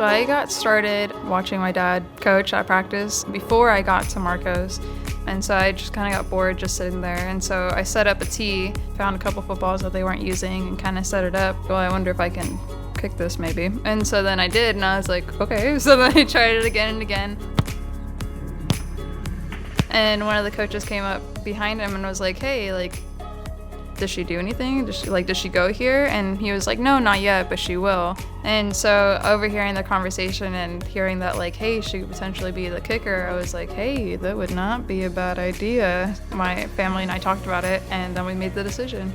So I got started watching my dad coach at practice before I got to Marcos. And so I just kind of got bored just sitting there. And so I set up a tee, found a couple footballs that they weren't using and kind of set it up. Well, I wonder if I can kick this maybe. And so then I did, and I was like, okay. So then I tried it again and again. And one of the coaches came up behind him and was like, hey, like, does she do anything? Does she go here? And he was like, no, not yet, but she will. And so overhearing the conversation and hearing that, like, hey, she could potentially be the kicker, I was like, hey, that would not be a bad idea. My family and I talked about it, and then we made the decision.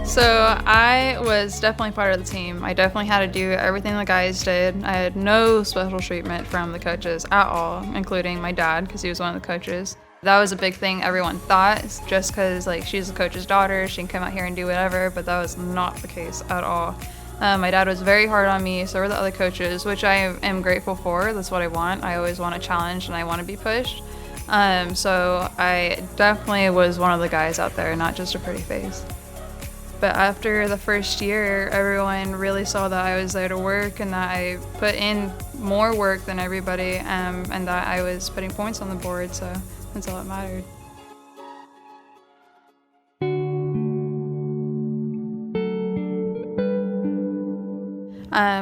So I was definitely part of the team. I definitely had to do everything the guys did. I had no special treatment from the coaches at all, including my dad, because he was one of the coaches. That was a big thing everyone thought, just because like she's the coach's daughter, she can come out here and do whatever, but that was not the case at all. My dad was very hard on me, so were the other coaches, which I am grateful for. That's what I want. I always want a challenge and I want to be pushed. So I definitely was one of the guys out there, not just a pretty face. But after the first year, everyone really saw that I was there to work and that I put in more work than everybody, and that I was putting points on the board, so that's all that mattered.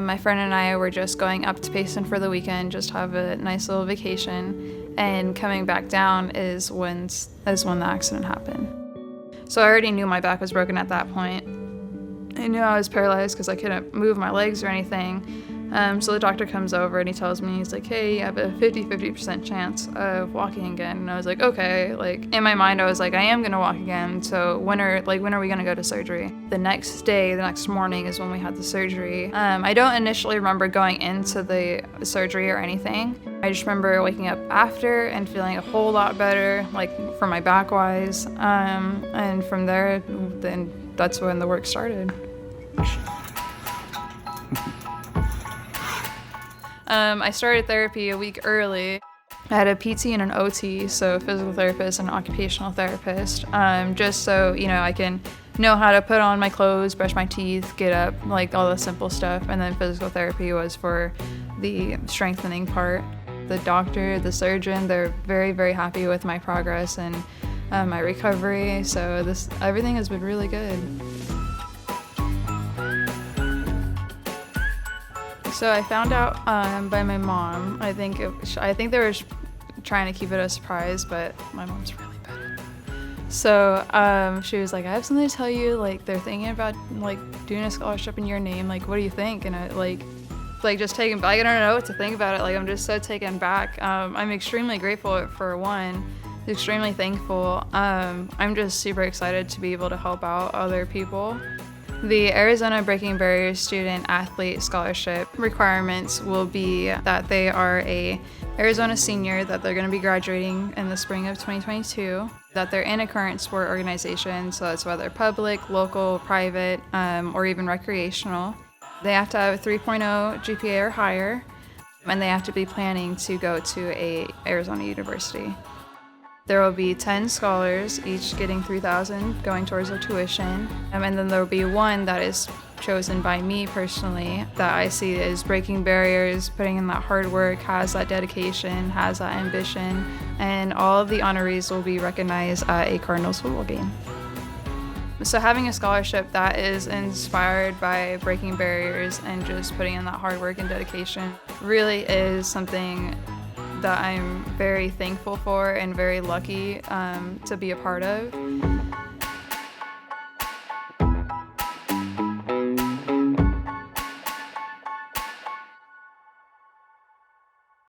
My friend and I were just going up to Payson for the weekend, just have a nice little vacation, and coming back down is when the accident happened. So I already knew my back was broken at that point. I knew I was paralyzed because I couldn't move my legs or anything. So the doctor comes over and he tells me, he's like, hey, you have a 50% chance of walking again. And I was like, okay. Like in my mind, I was like, I am gonna walk again. So when are we gonna go to surgery? The next morning is when we had the surgery. I don't initially remember going into the surgery or anything. I just remember waking up after and feeling a whole lot better, like for my back wise. And from there, then that's when the work started. I started therapy a week early. I had a PT and an OT, so a physical therapist and an occupational therapist, just so, I can know how to put on my clothes, brush my teeth, get up, like all the simple stuff. And then physical therapy was for the strengthening part. The doctor, the surgeon, they're very, very happy with my progress and my recovery, so everything has been really good. So I found out by my mom. I think they were trying to keep it a surprise, but my mom's really bad. So she was like, I have something to tell you. Like they're thinking about like doing a scholarship in your name. Like, what do you think? And I just taken back. I don't know what to think about it. Like I'm just so taken back. I'm extremely grateful for one. Extremely thankful. I'm just super excited to be able to help out other people. The Arizona Breaking Barriers Student Athlete Scholarship requirements will be that they are a Arizona senior, that they're going to be graduating in the spring of 2022, that they're in a current sport organization, so that's whether public, local, private, or even recreational. They have to have a 3.0 GPA or higher, and they have to be planning to go to a Arizona university. There will be 10 scholars, each getting $3,000 going towards their tuition. And then there will be one that is chosen by me personally that I see is breaking barriers, putting in that hard work, has that dedication, has that ambition, and all of the honorees will be recognized at a Cardinals football game. So having a scholarship that is inspired by breaking barriers and just putting in that hard work and dedication really is something that I'm very thankful for and very lucky to be a part of.